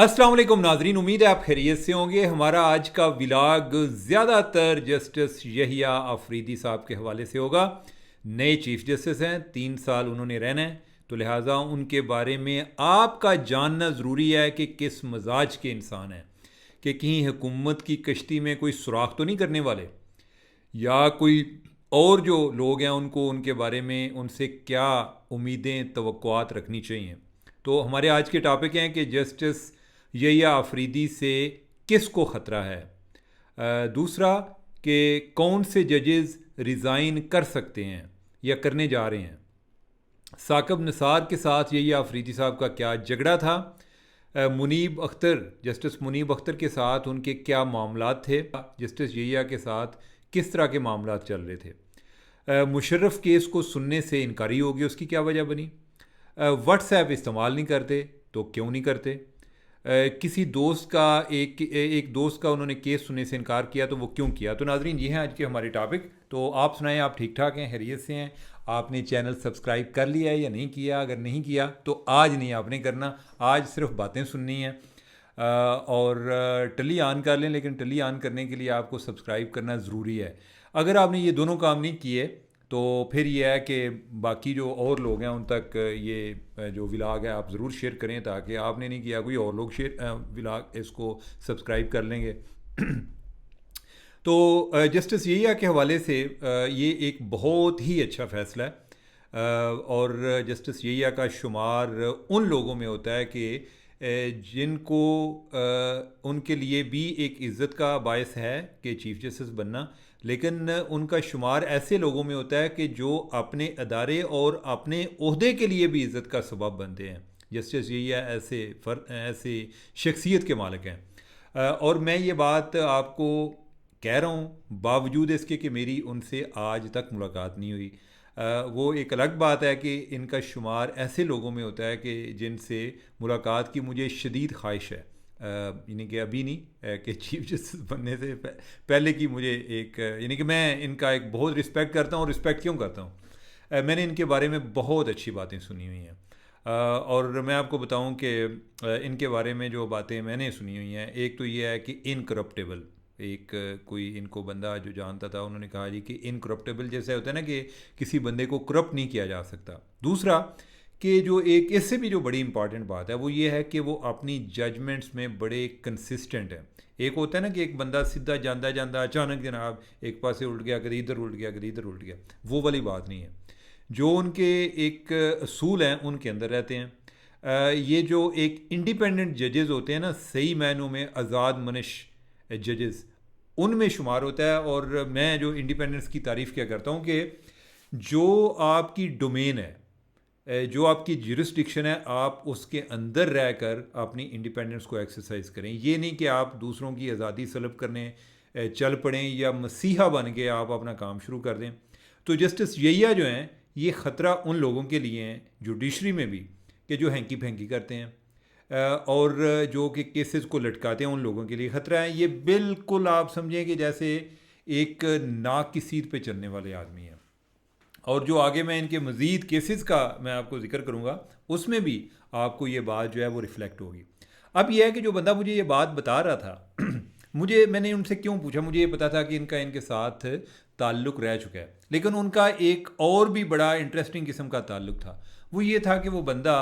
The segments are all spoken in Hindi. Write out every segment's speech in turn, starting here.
अस्सलाम वालेकुम नाजरीन, उम्मीद है आप खैरियत से होंगे। हमारा आज का व्लॉग ज़्यादातर जस्टिस यहिया अफरीदी साहब के हवाले से होगा। नए चीफ जस्टिस हैं, 3 साल उन्होंने रहना है, तो लिहाजा उनके बारे में आपका जानना ज़रूरी है कि किस मजाज के इंसान हैं, कि कहीं हुकूमत की कश्ती में कोई सुराख तो नहीं करने वाले, या कोई और जो लोग हैं उनको उनके बारे में उनसे क्या उम्मीदें तवक्कुआत रखनी चाहिए। तो हमारे आज के टॉपिक हैं कि जस्टिस यहिया अफरीदी से किस को ख़तरा है। दूसरा, कि कौन से जजेस रिज़ाइन कर सकते हैं या करने जा रहे हैं। साकिब निसार के साथ यहिया अफरीदी साहब का क्या झगड़ा था। मुनीब अख्तर, जस्टिस मुनीब अख्तर के साथ उनके क्या मामलात थे। जस्टिस यहिया के साथ किस तरह के मामलात चल रहे थे। मुशर्रफ केस को सुनने से इनकारी हो गई, उसकी क्या वजह बनी। व्हाट्सएप इस्तेमाल नहीं करते तो क्यों नहीं करते। किसी दोस्त का एक दोस्त का उन्होंने केस सुनने से इनकार किया तो वो क्यों किया। तो नाजरीन, ये हैं आज के हमारे टॉपिक। तो आप सुनाएं, आप ठीक ठाक हैं, खैरियत से हैं। आपने चैनल सब्सक्राइब कर लिया है या नहीं किया। अगर नहीं किया तो आज नहीं आपने करना, आज सिर्फ बातें सुननी हैं। और टली ऑन कर लें, लेकिन टली ऑन करने के लिए आपको सब्सक्राइब करना ज़रूरी है। अगर आपने ये दोनों काम नहीं किए तो फिर ये है कि बाकी जो और लोग हैं उन तक ये जो व्लॉग है आप ज़रूर शेयर करें, ताकि आपने नहीं किया कोई और लोग शेयर व्लॉग इसको सब्सक्राइब कर लेंगे। तो जस्टिस यहिया के हवाले से ये एक बहुत ही अच्छा फ़ैसला है। और जस्टिस यहिया का शुमार उन लोगों में होता है कि जिनको उनके लिए भी एक इज़्ज़त का बायस है कि चीफ़ जस्टिस बनना, लेकिन उनका शुमार ऐसे लोगों में होता है कि जो अपने अदारे और अपने ओहदे के लिए भी इज़्ज़त का सबब बनते हैं। जस्टिस यहिया ऐसे शख्सियत के मालिक हैं। और मैं ये बात आपको कह रहा हूँ बावजूद इसके कि मेरी उनसे आज तक मुलाकात नहीं हुई। वो एक अलग बात है कि इनका शुमार ऐसे लोगों में होता है कि जिनसे मुलाकात की मुझे शदीद ख्वाहिश है। यानी कि अभी नहीं, कि चीफ जस्टिस बनने से पहले की मुझे एक, यानी कि मैं इनका एक बहुत रिस्पेक्ट करता हूँ। और रिस्पेक्ट क्यों करता हूँ, मैंने इनके बारे में बहुत अच्छी बातें सुनी हुई हैं। और मैं आपको बताऊं कि इनके बारे में जो बातें मैंने सुनी हुई हैं, एक तो ये है कि इनकरप्टेबल। एक कोई इनको बंदा जो जानता था उन्होंने कहा जी कि इनकरप्टेबल जैसे होता है ना, कि किसी बंदे को करप्ट नहीं किया जा सकता। दूसरा, कि जो एक इससे भी जो बड़ी इंपॉर्टेंट बात है वो ये है कि वो अपनी जजमेंट्स में बड़े कंसिस्टेंट हैं। एक होता है ना कि एक बंदा सीधा जाता जाता अचानक जनाब एक पासे उल्ट गया, कभी इधर उल्ट गया, कभी इधर उल्ट गया, वो वाली बात नहीं है। जो उनके एक असूल हैं उनके अंदर रहते हैं। ये जो एक इंडिपेंडेंट जजेस होते हैं ना, सही मायनों में आज़ाद मनश जजेस, उनमें शुमार होता है। और मैं जो इंडिपेंडेंस की तारीफ़ क्या करता हूँ कि जो आपकी डोमेन है, जो आपकी जुरिस्डिक्शन है, आप उसके अंदर रहकर अपनी इंडिपेंडेंस को एक्सरसाइज करें। ये नहीं कि आप दूसरों की आज़ादी सलब करने चल पड़ें या मसीहा बन के आप अपना काम शुरू कर दें। तो जस्टिस यहिया जो हैं, ये ख़तरा उन लोगों के लिए हैं जुडिशरी में भी, कि जो हैंकी फैंकी करते हैं और जो कि केसेस को लटकाते हैं, उन लोगों के लिए ख़तरा है। ये बिल्कुल आप समझें कि जैसे एक नाक की सीध पे चलने वाले आदमी हैं। और जो आगे मैं इनके मज़ीद केसेस का मैं आपको जिक्र करूँगा, उसमें भी आपको ये बात जो है वो रिफ़्लेक्ट होगी। अब यह है कि जो बंदा मुझे ये बात बता रहा था मैंने उनसे क्यों पूछा, मुझे ये पता था कि इनका इनके साथ ताल्लुक़ रह चुका है, लेकिन उनका एक और भी बड़ा इंटरेस्टिंग किस्म का ताल्लुक़ था। वो ये था कि वो बंदा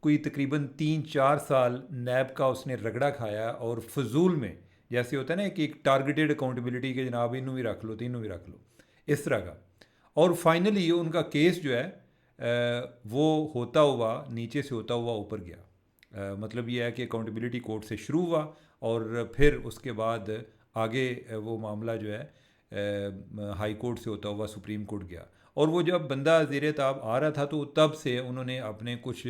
कोई तकरीबन 3-4 साल नैब का उसने रगड़ा खाया, और फजूल में, जैसे होता है ना कि एक टारगेटेड अकाउंटेबिलिटी के जनाब इनू भी रख लो, तीनों भी रख लो, इस तरह का। और फाइनली उनका केस जो है वो होता हुआ नीचे से होता हुआ ऊपर गया। मतलब ये है कि अकाउंटेबिलिटी कोर्ट से शुरू हुआ और फिर उसके बाद आगे वो मामला जो है हाई कोर्ट से होता हुआ सुप्रीम कोर्ट गया। और वो जब बंदा ज़ेर ताब आ रहा था तो तब से उन्होंने अपने कुछ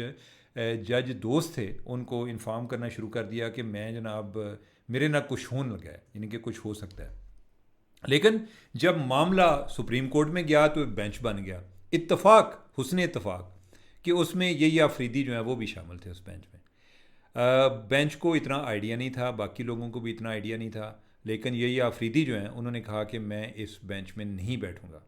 जज दोस्त थे उनको इन्फॉर्म करना शुरू कर दिया कि मैं जनाब मेरे ना कुछ होने लगा है, यानी कि कुछ हो सकता है। लेकिन जब मामला सुप्रीम कोर्ट में गया तो एक बेंच बन गया। इत्तफाक, हुस्न इत्तफाक, कि उसमें यही अफरीदी जो है वो भी शामिल थे उस बेंच में। बेंच को इतना आइडिया नहीं था, बाकी लोगों को भी इतना आइडिया नहीं था, लेकिन यही अफरीदी जो हैं उन्होंने कहा कि मैं इस बेंच में नहीं बैठूंगा।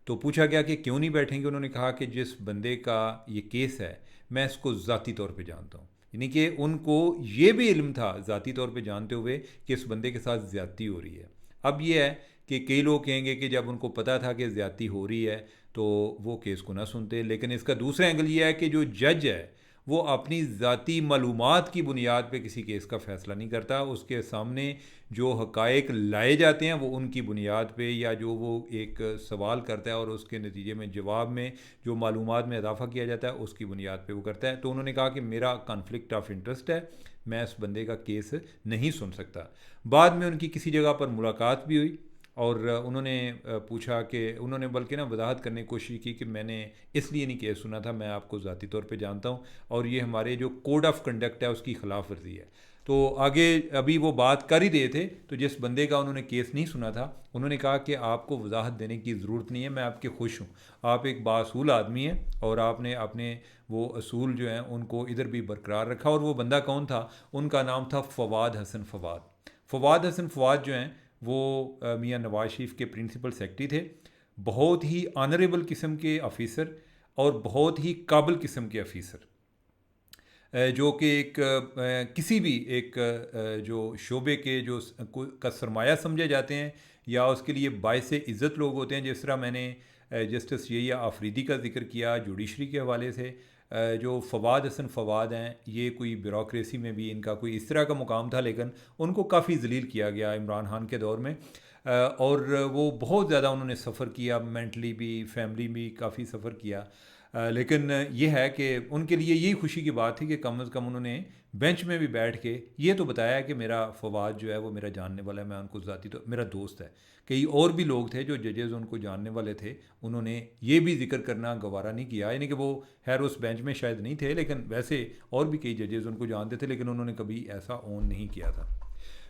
तो पूछा गया कि क्यों नहीं बैठेंगे। उन्होंने कहा कि जिस बंदे का ये केस है मैं इसको ज़ाती तौर पे जानता हूँ, यानी कि उनको ये भी इल्म था ज़ाती तौर पे जानते हुए कि इस बंदे के साथ ज़्यादती हो रही है। अब ये है कि कई लोग कहेंगे कि जब उनको पता था कि ज़्यादती हो रही है तो वो केस को ना सुनते, लेकिन इसका दूसरा एंगल ये है कि जो जज है वो अपनी ज़ाती मालूमात की बुनियाद पे किसी केस का फ़ैसला नहीं करता। उसके सामने जो हक़ाइक़ लाए जाते हैं वो उनकी बुनियाद पे, या जो वो एक सवाल करता है और उसके नतीजे में जवाब में जो मालूमात में इजाफ़ा किया जाता है उसकी बुनियाद पे वो करता है। तो उन्होंने कहा कि मेरा कॉन्फ्लिक्ट ऑफ इंटरेस्ट है, मैं इस बंदे का केस नहीं सुन सकता। बाद में उनकी किसी जगह पर मुलाकात भी हुई और उन्होंने पूछा कि उन्होंने बल्कि ना वजाहत करने की कोशिश की कि मैंने इसलिए नहीं केस सुना था, मैं आपको ज़ाती तौर पे जानता हूँ और ये हमारे जो कोड ऑफ कंडक्ट है उसकी खिलाफ वर्जी है। तो आगे अभी वो बात कर ही रहे थे तो जिस बंदे का उन्होंने केस नहीं सुना था उन्होंने कहा कि आपको वजाहत देने की ज़रूरत नहीं है, मैं आपके खुश हूँ, आप एक बासूल आदमी हैं और आपने अपने वो असूल जो हैं उनको इधर भी बरकरार रखा। और वो बंदा कौन था? उनका नाम था फवाद हसन फवाद। फवाद हसन फवाद जो हैं वो मियाँ नवाज शरीफ के प्रिंसिपल सेक्रेटरी थे, बहुत ही ऑनरेबल किस्म के ऑफिसर और बहुत ही काबिल किस्म के ऑफिसर, जो कि एक किसी भी एक जो शोबे के जो का सरमाया समझे जाते हैं या उसके लिए बायसे इज़्ज़त लोग होते हैं। जिस तरह मैंने जस्टिस यहिया आफरीदी का जिक्र किया जुडिशरी के हवाले से, जो फवाद हसन फवाद हैं ये कोई ब्यूरोक्रेसी में भी इनका कोई इस तरह का मुकाम था, लेकिन उनको काफ़ी जलील किया गया इमरान खान के दौर में। और वो बहुत ज़्यादा उन्होंने सफ़र किया, मेंटली भी फैमिली भी काफ़ी सफ़र किया। लेकिन ये है कि उनके लिए यही खुशी की बात थी कि कम से कम उन्होंने बेंच में भी बैठ के ये तो बताया कि मेरा फवाद जो है वो मेरा जानने वाला है, मैं उनको ज़ाती तो मेरा दोस्त है। कई और भी लोग थे जो जजेस उनको जानने वाले थे, उन्होंने ये भी जिक्र करना गवारा नहीं किया, यानी कि वो खैर उस बेंच में शायद नहीं थे लेकिन वैसे और भी कई जजेस उनको जानते थे, लेकिन उन्होंने कभी ऐसा ऑन नहीं किया था।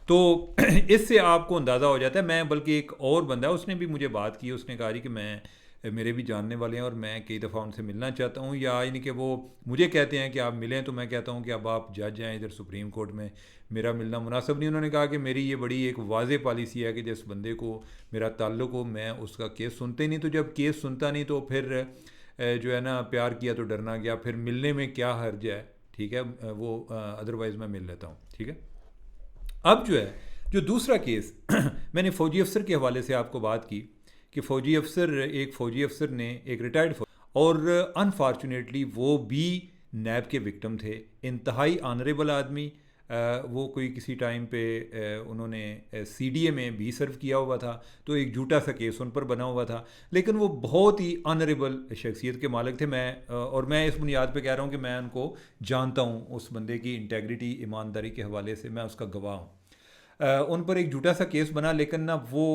तो इससे आपको अंदाज़ा हो जाता है। मैं बल्कि एक और बंदा उसने भी मुझे बात की, उसने कहा कि मैं मेरे भी जानने वाले हैं और मैं कई दफ़ा उनसे मिलना चाहता हूँ, या यानी कि वो मुझे कहते हैं कि आप मिलें तो मैं कहता हूँ कि अब आप जज हैं इधर सुप्रीम कोर्ट में, मेरा मिलना मुनासिब नहीं। उन्होंने कहा कि मेरी ये बड़ी एक वाज़े पॉलिसी है कि जिस बंदे को मेरा ताल्लुक़ हो मैं उसका केस सुनते ही नहीं, तो जब केस सुनता नहीं तो फिर जो है ना प्यार किया तो डरना गया, फिर मिलने में क्या हर्ज है, ठीक है, वो अदरवाइज़ मैं मिल लेता हूँ, ठीक है। अब जो है जो दूसरा केस मैंने फ़ौजी अफसर के हवाले से आपको बात की कि एक फ़ौजी अफसर ने एक रिटायर्ड और अनफॉर्चुनेटली वो भी नैब के विक्टिम थे, इंतहाई ऑनरेबल आदमी। वो कोई किसी टाइम पे उन्होंने सीडीए में भी सर्व किया हुआ था, तो एक झूठा सा केस उन पर बना हुआ था, लेकिन वो बहुत ही ऑनरेबल शख्सियत के मालिक थे। और मैं इस बुनियाद पे कह रहा हूँ कि मैं उनको जानता हूँ, उस बंदे की इंटेग्रिटी ईमानदारी के हवाले से मैं उसका गवाह हूँ। उन पर एक झूठा सा केस बना, लेकिन ना वो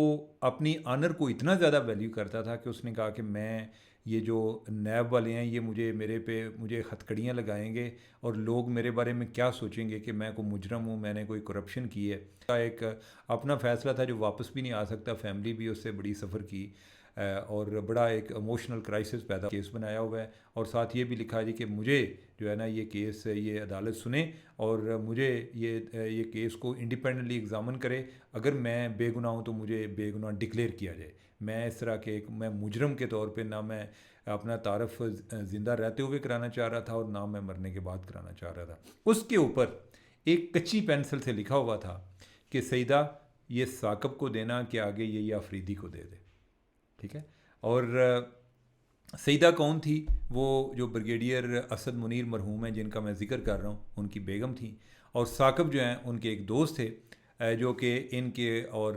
अपनी आनर को इतना ज़्यादा वैल्यू करता था कि उसने कहा कि मैं ये जो नैब वाले हैं ये मुझे हथकड़ियाँ लगाएंगे और लोग मेरे बारे में क्या सोचेंगे कि मैं कोई मुजरम हूँ, मैंने कोई करप्शन की है। एक अपना फ़ैसला था जो वापस भी नहीं आ सकता, फैमिली भी उससे बड़ी सफ़र की और बड़ा एक इमोशनल क्राइसिस पैदा केस बनाया हुआ है। और साथ ये भी लिखा है कि मुझे जो है ना ये केस ये अदालत सुने और मुझे ये केस को इंडिपेंडेंटली एग्ज़ामिन करे, अगर मैं बेगुनाह हूँ तो मुझे बेगुनाह डिक्लेयर किया जाए। मैं इस तरह के मैं मुजरम के तौर पे ना मैं अपना तारफ़ ज़िंदा रहते हुए कराना चाह रहा था और ना मैं मरने के बाद कराना चाह रहा था। उसके ऊपर एक कच्ची पेंसिल से लिखा हुआ था कि सईदा ये साकब को देना कि आगे ये आफरीदी को दे दे, ठीक है। और सईदा कौन थी? वो जो ब्रिगेडियर असद मुनीर मरहूम हैं जिनका मैं ज़िक्र कर रहा हूँ, उनकी बेगम थी। और साकब जो हैं उनके एक दोस्त थे जो कि इनके और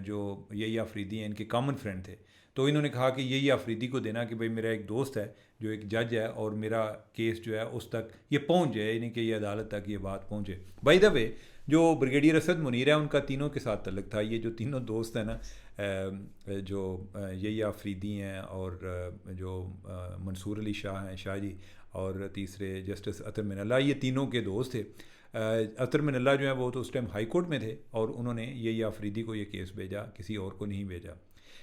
जो यही आफरीदी हैं इनके कॉमन फ्रेंड थे। तो इन्होंने कहा कि यही आफरीदी को देना कि भाई मेरा एक दोस्त है जो एक जज है और मेरा केस जो है उस तक ये पहुँच जाए, यानी कि ये अदालत तक ये बात पहुँचे। बाय द वे जो ब्रिगेडियर असद मुनीर है उनका तीनों के साथ तल्लुक़ था। ये जो तीनों दोस्त हैं ना, जो यही आफरीदी हैं और जो मंसूर अली शाह हैं शाह जी, और तीसरे जस्टिस अतर मिनल्ला, ये तीनों के दोस्त थे। अतर मिनल्ला जो है वो तो उस टाइम हाई कोर्ट में थे और उन्होंने यही आफरीदी को ये केस भेजा, किसी और को नहीं भेजा।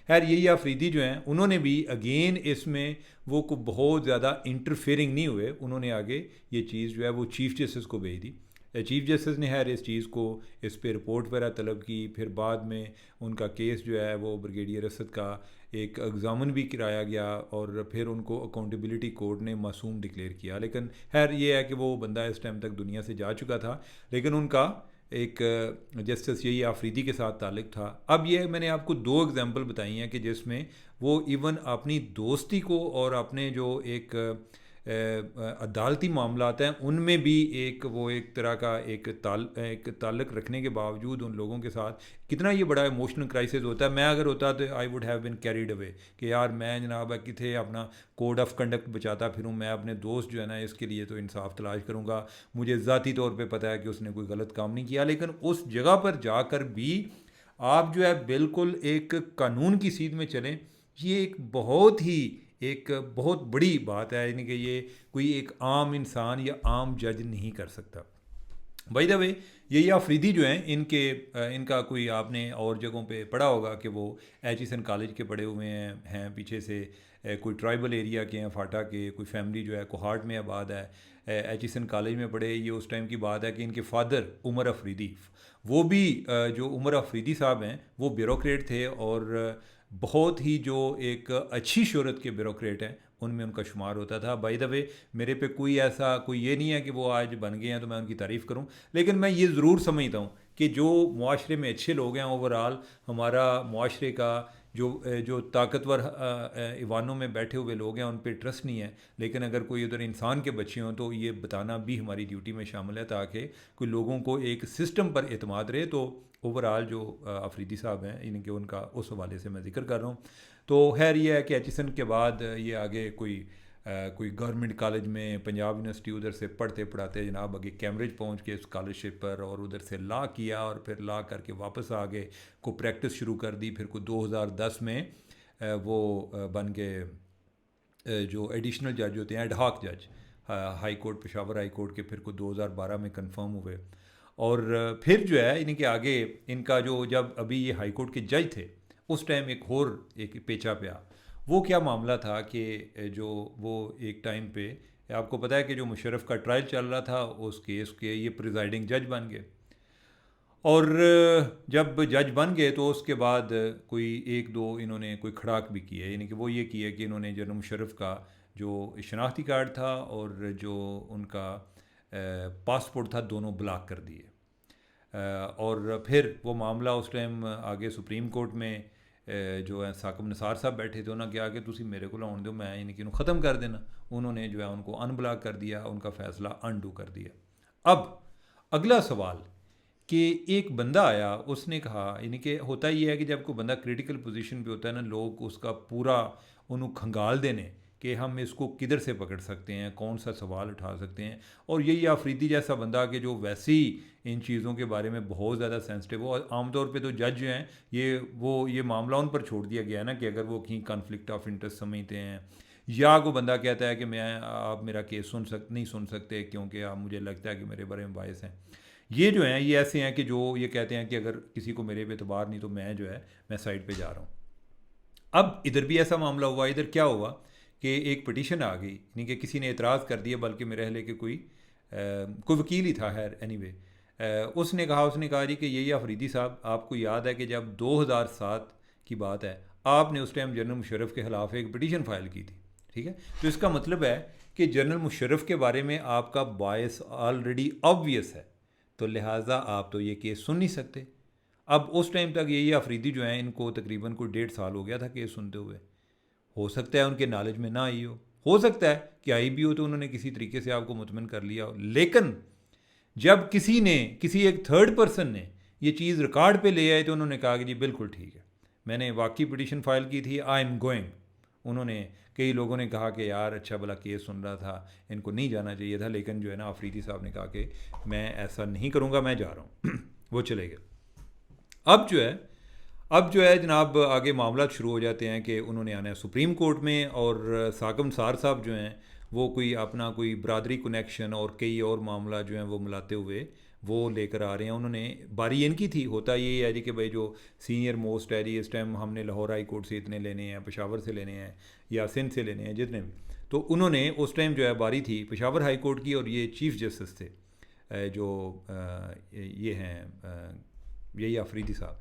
खैर यही आफरीदी जो हैं उन्होंने भी अगेन इसमें वो को बहुत ज़्यादा इंटरफेयरिंग नहीं हुए, उन्होंने आगे ये चीज़ जो है वो चीफ़ जस्टिस को भेज दी। चीफ़ जस्टिस ने खैर इस चीज़ को, इस पे रिपोर्ट वगैरह तलब की। फिर बाद में उनका केस जो है वो ब्रिगेडियर असद का एक एग्ज़ामन भी कराया गया और फिर उनको अकाउंटेबिलिटी कोर्ट ने मासूम डिक्लेयर किया। लेकिन खैर ये है कि वो बंदा इस टाइम तक दुनिया से जा चुका था, लेकिन उनका एक जस्टिस यही आफरीदी के साथ ताल्लुक़ था। अब ये मैंने आपको दो एग्जांपल बताई हैं कि जिसमें वो इवन अपनी दोस्ती को और अपने जो एक अदालती मामलात हैं उनमें भी एक तरह का एक ताल्लुक़ रखने के बावजूद उन लोगों के साथ कितना ये बड़ा इमोशनल क्राइसिस होता है। मैं अगर होता तो I would have been carried away कि यार मैं जनाब किथे अपना कोड ऑफ कंडक्ट बचाता फिरूँ, मैं अपने दोस्त जो है ना इसके लिए तो इंसाफ तलाश करूँगा। मुझे ज़ाती तौर पे पता है कि उसने कोई गलत काम नहीं किया, लेकिन उस जगह पर जाकर भी आप जो है बिल्कुल एक कानून की सीध में चलें, ये एक बहुत बड़ी बात है। यानी कि ये कोई एक आम इंसान या आम जज नहीं कर सकता। बाय द वे यही आफरीदी जो हैं इनका कोई आपने और जगहों पे पढ़ा होगा कि वो एचिसन कॉलेज के पढ़े हुए हैं पीछे से, कोई ट्राइबल एरिया के हैं, फाटा के, कोई फैमिली जो है कोहाट में आबाद है, एचिसन कॉलेज में पढ़े। ये उस टाइम की बात है कि इनके फादर उमर अफरीदी, वो भी जो उमर अफरीदी साहब हैं वो ब्यूरोक्रेट थे और बहुत ही जो एक अच्छी शोहरत के ब्यूरोक्रेट हैं उनमें उनका शुमार होता था। बाय द वे मेरे पे कोई ये नहीं है कि वो आज बन गए हैं तो मैं उनकी तारीफ़ करूं, लेकिन मैं ये ज़रूर समझता हूं कि जो मुआशरे में अच्छे लोग हैं ओवरऑल, हमारा मुआशरे का जो ताकतवर ईवानों में बैठे हुए लोग हैं उन पे ट्रस्ट नहीं है, लेकिन अगर कोई उधर इंसान के बच्चे हों तो ये बताना भी हमारी ड्यूटी में शामिल है ताकि कोई लोगों को एक सिस्टम पर एतमाद रहे। तो ओवरऑल जो अफरीदी साहब हैं इनके उनका उस हवाले से मैं ज़िक्र कर रहा हूँ। तो खैर ये है कि एचिसन के बाद ये आगे कोई गवर्नमेंट कॉलेज में पंजाब यूनिवर्सिटी उधर से पढ़ते पढ़ाते जनाब आगे कैम्ब्रिज पहुंच के स्कॉलरशिप पर, और उधर से लॉ किया और फिर लॉ करके वापस आ गए, को प्रैक्टिस शुरू कर दी। फिर को 2010 में वो बन गए जो एडिशनल जज होते हैं, एडहॉक जज, high court, Peshawar high court के। फिर को 2012 में कंफर्म हुए और फिर जो है इनके आगे इनका जो, जब अभी ये हाई कोर्ट के जज थे उस टाइम एक पेचा पिया। वो क्या मामला था कि जो वो एक टाइम पे आपको पता है कि जो मुशर्रफ का ट्रायल चल रहा था उस केस के ये प्रिजाइडिंग जज बन गए, और जब जज बन गए तो उसके बाद कोई एक दो इन्होंने कोई खड़ाक भी की है। यानी कि वो ये किया कि इन्होंने जनरल मुशर्रफ का जो शनाख्ती कार्ड था और जो उनका पासपोर्ट था दोनों ब्लॉक कर दिए। और फिर वो मामला उस टाइम आगे सुप्रीम कोर्ट में जो है साकिब निसार साहब बैठे थे, उन्होंने कहा कि तुसी मेरे को आउन दो, मैं यानी कि ख़त्म कर देना। उन्होंने जो है उनको अनब्लॉक कर दिया, उनका फ़ैसला अनडू कर दिया। अब अगला सवाल कि एक बंदा आया, उसने कहा, यानी कि होता ही है कि जब कोई बंदा क्रिटिकल पोजीशन पे होता है ना, लोग उसका पूरा उन्होंने खंगाल देने कि हम इसको किधर से पकड़ सकते हैं, कौन सा सवाल उठा सकते हैं। और यही आफरीदी जैसा बंदा कि जो वैसे ही इन चीज़ों के बारे में बहुत ज़्यादा सेंसिटिव हो, और आमतौर पे तो जज जो हैं ये मामला उन पर छोड़ दिया गया है ना कि अगर वो कहीं कॉन्फ्लिक्ट ऑफ इंटरेस्ट समझते हैं या कोई बंदा कहता है कि आप मेरा केस नहीं सुन सकते क्योंकि आप, मुझे लगता है कि मेरे बारे में बायस हैं। ये जो हैं ये ऐसे हैं कि जो ये कहते हैं कि अगर किसी को मेरे पे एतबार नहीं तो मैं साइड पे जा रहा हूँ। अब इधर भी ऐसा मामला हुआ। इधर क्या हुआ कि एक पिटीशन आ गई, यानी कि किसी ने एतराज़ कर दिया, बल्कि मेरे ख्याल कि कोई वकील ही था, खैर एनीवे, उसने कहा जी कि यही अफरीदी साहब, आपको याद है कि जब 2007 की बात है, आपने उस टाइम जनरल मुशर्रफ के ख़िलाफ़ एक पिटीशन फाइल की थी, ठीक है। तो इसका मतलब है कि जनरल मुशर्रफ के बारे में आपका बायस ऑलरेडी ऑब्वियस है, तो लिहाजा आप तो ये केस सुन नहीं सकते। अब उस टाइम तक यही अफरीदी जो हैं इनको तकरीबन कोई 1.5 साल हो गया था केस सुनते हुए। हो सकता है उनके नॉलेज में ना आई हो सकता है कि आई भी हो तो उन्होंने किसी तरीके से आपको मुतमिन कर लिया हो। लेकिन जब किसी एक थर्ड पर्सन ने ये चीज़ रिकॉर्ड पे ले आए तो उन्होंने कहा कि जी बिल्कुल ठीक है, मैंने वाकई पिटीशन फाइल की थी, आई एम गोइंग। उन्होंने, कई लोगों ने कहा कि यार अच्छा भला केस सुन रहा था, इनको नहीं जाना चाहिए था, लेकिन जो है ना अफरीदी साहब ने कहा कि मैं ऐसा नहीं करूँगा, मैं जा रहा हूँ। वो चले गए। अब जो है जनाब आगे मामला शुरू हो जाते हैं कि उन्होंने आना है सुप्रीम कोर्ट में, और साकिब निसार साहब जो हैं वो कोई बरादरी कनेक्शन और कई और मामला जो हैं वो मिलाते हुए वो लेकर आ रहे हैं। उन्होंने बारी इनकी थी, होता ये है जी कि भाई जो सीनियर मोस्ट है जी, इस टाइम हमने लाहौर हाई कोर्ट से इतने लेने हैं, पेशावर से लेने हैं या सिंध से लेने हैं, जितने भी। तो उन्होंने उस टाइम जो है बारी थी पेशावर हाई कोर्ट की, और ये चीफ़ जस्टिस थे जो ये हैं यही अफरीदी साहब,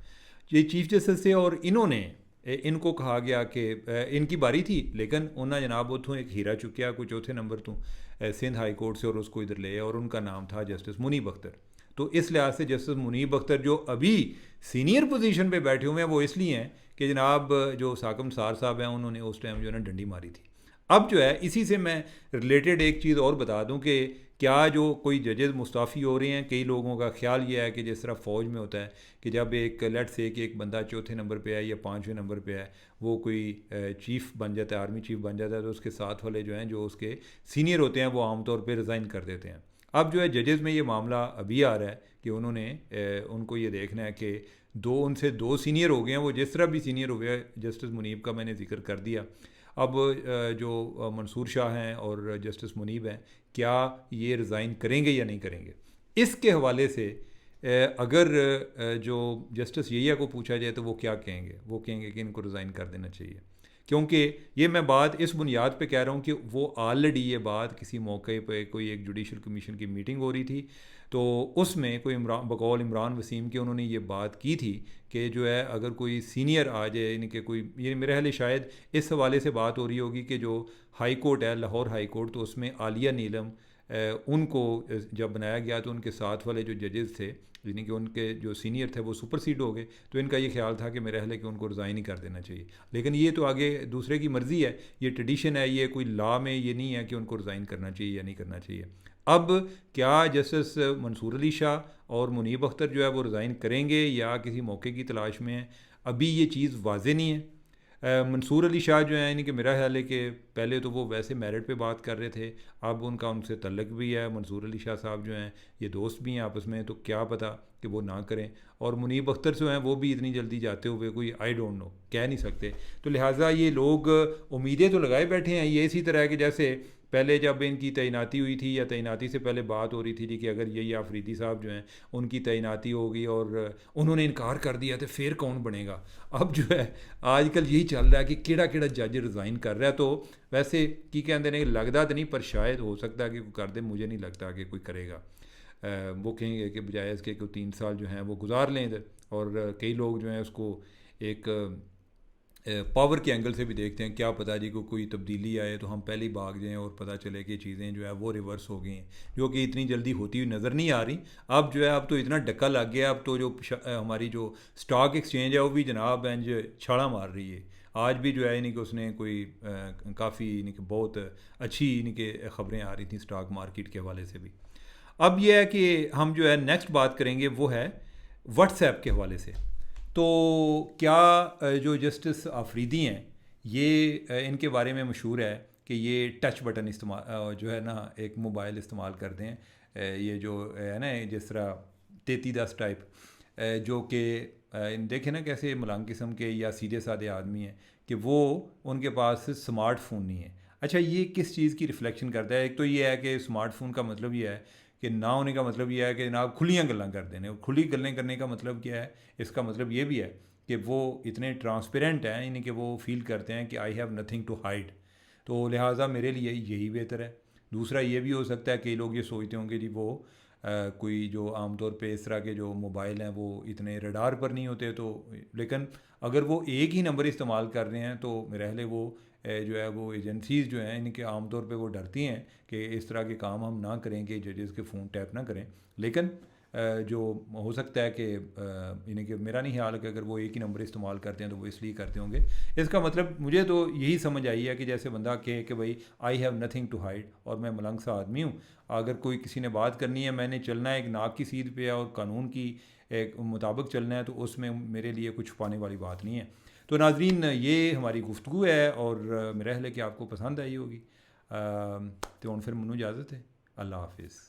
ये चीफ जस्टिस थे और इन्होंने इनको कहा गया कि इनकी बारी थी, लेकिन उन्हें जनाब उतों एक हीरा चुकिया कोई चौथे नंबर तो सिंध हाई कोर्ट से और उसको इधर ले, और उनका नाम था जस्टिस मुनीब अख्तर। तो इस लिहाज से जस्टिस मुनीब अख्तर जो अभी सीनियर पोजीशन पे बैठे हुए हैं वो इसलिए हैं कि जनाब जो साकम सार साहब हैं उन्होंने उस टाइम जो है ना डंडी मारी थी। अब जो है इसी से मैं रिलेटेड एक चीज़ और बता दूं कि क्या जो कोई जजेस मुस्ताफ़ी हो रहे हैं, कई लोगों का ख्याल ये है कि जिस तरह फ़ौज में होता है कि जब एक लेट से कि एक बंदा चौथे नंबर पे है या पाँचवें नंबर पे है, वो कोई चीफ़ बन जाता है, आर्मी चीफ़ बन जाता है, तो उसके साथ वाले जो हैं जो उसके सीनियर होते हैं वो आमतौर पर रिज़ाइन कर देते हैं। अब जो है जजेस में ये मामला अभी आ रहा है कि उन्होंने उनको ये देखना है कि उनसे दो सीनियर हो गए हैं, वो जिस तरह भी सीनियर हो गया, जस्टिस मुनीब का मैंने जिक्र कर दिया। अब जो मंसूर शाह हैं और जस्टिस मुनीब हैं, क्या ये रिज़ाइन करेंगे या नहीं करेंगे, इसके हवाले से अगर जो जस्टिस यहिया को पूछा जाए तो वो क्या कहेंगे, वो कहेंगे कि इनको रिज़ाइन कर देना चाहिए। क्योंकि ये मैं बात इस बुनियाद पे कह रहा हूँ कि वो ऑलरेडी ये बात किसी मौके पे कोई एक जुडिशल कमीशन की मीटिंग हो रही थी, तो उसमें कोई बकौल इमरान वसीम के उन्होंने ये बात की थी कि जो है अगर कोई सीनियर आ जाए, यानी कि कोई, ये मेरे ख्याल शायद इस हवाले से बात हो रही होगी कि जो हाई कोर्ट है लाहौर हाई कोर्ट, तो उसमें आलिया नीलम उनको जब बनाया गया तो उनके साथ वाले जो जजेस थे, यानी कि उनके जो सीनियर थे वो सुपरसीड हो गए, तो इनका ये ख्याल था कि मेरे ख्याल है कि उनको रिज़ाइन ही कर देना चाहिए। लेकिन ये तो आगे दूसरे की मर्ज़ी है, ये ट्रेडिशन है, ये कोई लॉ में ये नहीं है कि उनको रिज़ाइन करना चाहिए या नहीं करना चाहिए। अब क्या जस्टिस मंसूर अली शाह और मुनीब अख्तर जो है वो रिज़ाइन करेंगे या किसी मौके की तलाश में है, अभी ये चीज़ वाज़े नहीं है। मंसूर अली शाह जो है, यानी कि मेरा ख्याल है कि पहले तो वो वैसे मेरिट पे बात कर रहे थे, अब उनका उनसे तल्लक भी है। मंसूर अली शाह साहब जो हैं ये दोस्त भी हैं आपस में, तो क्या पता कि वो ना करें। और मुनीब अख्तर जो हैं वो भी इतनी जल्दी जाते हुए कोई आई डोंट नो कह नहीं सकते। तो लिहाजा ये लोग उम्मीदें तो लगाए बैठे हैं। ये इसी तरह के जैसे पहले जब इनकी तैनाती हुई थी या तैनाती से पहले बात हो रही थी जी कि अगर यही आफरीदी साहब जो हैं उनकी तैनाती होगी और उन्होंने इनकार कर दिया तो फिर कौन बनेगा। अब जो है आजकल यही चल रहा है कि केड़ा केड़ा जज रिज़ाइन कर रहा है। तो वैसे की कहते हैं लगता तो नहीं, पर शायद हो सकता है कि कोई कर दे, मुझे नहीं लगता कि कोई करेगा। वो कहेंगे कि बजाय इसके कोई 3 साल जो हैं वो गुजार लें इधर। और कई लोग जो हैं उसको एक पावर के एंगल से भी देखते हैं, क्या पता जी को कोई तब्दीली आए तो हम पहले ही भाग जाएं और पता चले कि चीज़ें जो है वो रिवर्स हो गई हैं, जो कि इतनी जल्दी होती हुई नज़र नहीं आ रही। अब जो है अब तो इतना डक्का लग गया, अब तो जो हमारी जो स्टॉक एक्सचेंज है वो भी जनाब इंज छाड़ा मार रही है। आज भी जो है यानी कि उसने कोई काफ़ी यानी कि बहुत अच्छी यानी कि ख़बरें आ रही थी स्टॉक मार्केट के हवाले से भी। अब यह है कि हम जो है नेक्स्ट बात करेंगे वो है व्हाट्सएप के हवाले से। तो क्या जो जस्टिस आफरीदी हैं ये इनके बारे में मशहूर है कि ये टच बटन इस्तेमाल जो है ना एक मोबाइल इस्तेमाल करते हैं, ये जो है ना जिस तरह 3310 टाइप, जो कि देखें ना कैसे मलंग किस्म के या सीधे साधे आदमी हैं कि वो उनके पास स्मार्टफोन नहीं है। अच्छा, ये किस चीज़ की रिफ्लेक्शन करता है? एक तो ये है कि स्मार्टफोन का मतलब ये है कि ना होने का मतलब यह है कि जनाब खुलियाँ गल्लां कर देने। खुली गल्लें करने का मतलब क्या है? इसका मतलब ये भी है कि वो इतने ट्रांसपेरेंट हैं, यानी कि वो फील करते हैं कि I have nothing to hide. तो लिहाजा मेरे लिए यही बेहतर है। दूसरा ये भी हो सकता है कई लोग ये सोचते होंगे जी वो कोई जो आमतौर पे इस तरह के जो मोबाइल हैं वो इतने रडार पर नहीं होते, तो लेकिन अगर वो एक ही नंबर इस्तेमाल कर रहे हैं तो मेरे ख्याल है वो जो है वो एजेंसीज़ जो हैं इनके आमतौर पे वो डरती हैं कि इस तरह के काम हम ना करें कि जजेस के फ़ोन टैप ना करें। लेकिन जो हो सकता है कि यानी कि मेरा नहीं ख्याल कि अगर वो एक ही नंबर इस्तेमाल करते हैं तो वो इसलिए करते होंगे। इसका मतलब मुझे तो यही समझ आई है कि जैसे बंदा कहे कि भाई I have nothing to hide और मैं मलंग सा आदमी हूँ, अगर कोई किसी ने बात करनी है, मैंने चलना है एक नाक की सीध पे और कानून की एक मुताबिक चलना है, तो उसमें मेरे लिए कुछ छुपाने वाली बात नहीं है। तो नाजरीन ये हमारी गुफ्तगू है और मेरा ख्याल है कि आपको पसंद आई होगी। तो फिर मनु इजाज़त है। अल्लाह हाफिज़।